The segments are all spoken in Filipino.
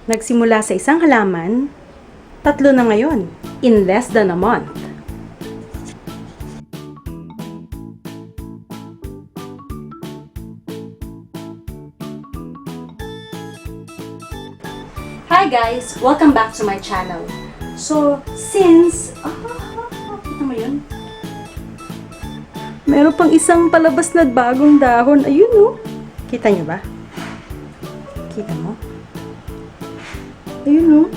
Nagsimula sa isang halaman, 3 na ngayon, in less than a month. Hi guys! Welcome back to my channel. So, since... kita mo yun? Meron pang isang palabas na bagong dahon. Ayun oh! Kita niyo ba? Kita mo? Ayun oh!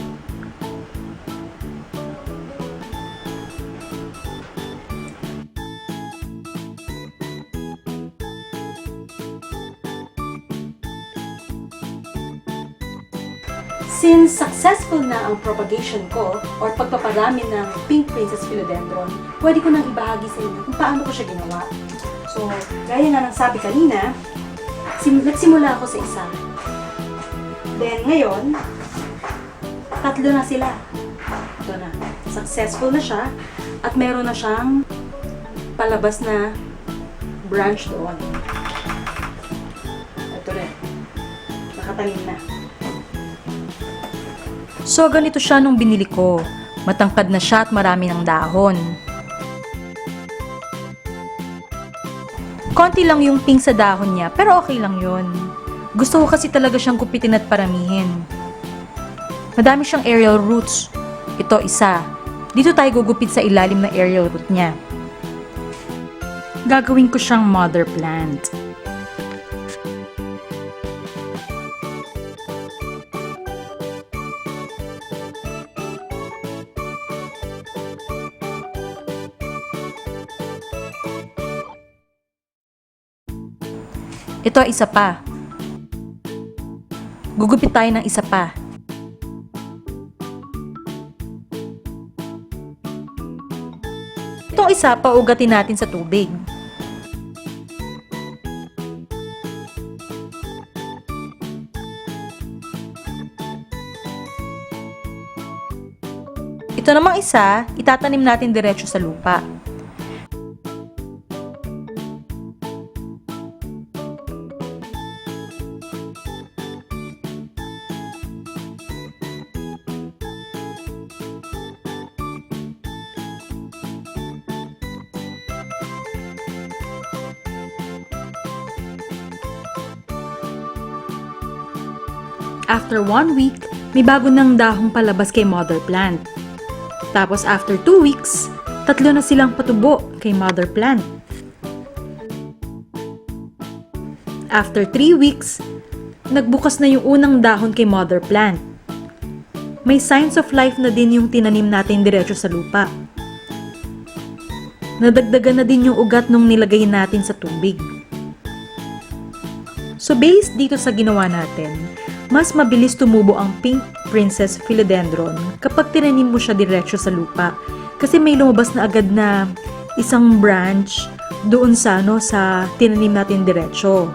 Since successful na ang propagation ko or pagpaparami ng Pink Princess Philodendron, pwede ko nang ibahagi sa inyo kung paano ko siya ginawa. So, gaya nga ng sabi kanina, nagsimula ako sa isa. Then, ngayon, 3 na sila. Ito na. Successful na siya at meron na siyang palabas na branch doon. Ito rin. Nakatanim na. So, ganito siya nung binili ko. Matangkad na siya at marami ng dahon. Konti lang yung pink sa dahon niya, pero okay lang yun. Gusto ko kasi talaga siyang gupitin at paramihin. Madami siyang aerial roots. Ito isa. Dito tayo gugupit sa ilalim ng aerial root niya. Gagawin ko siyang mother plant. Ito isa pa. Gugupit tayo ng isa pa. Itong isa, paugatin natin sa tubig. Ito namang isa, itatanim natin diretso sa lupa. After 1 week, may bago ng dahong palabas kay mother plant. Tapos after 2 weeks, 3 na silang patubo kay mother plant. After 3 weeks, nagbukas na yung unang dahon kay mother plant. May signs of life na din yung tinanim natin diretso sa lupa. Nadagdagan na din yung ugat nung nilagay natin sa tubig. So based dito sa ginawa natin, mas mabilis tumubo ang Pink Princess Philodendron kapag tinanim mo siya diretso sa lupa. Kasi may lumabas na agad na isang branch doon sa tinanim natin diretso.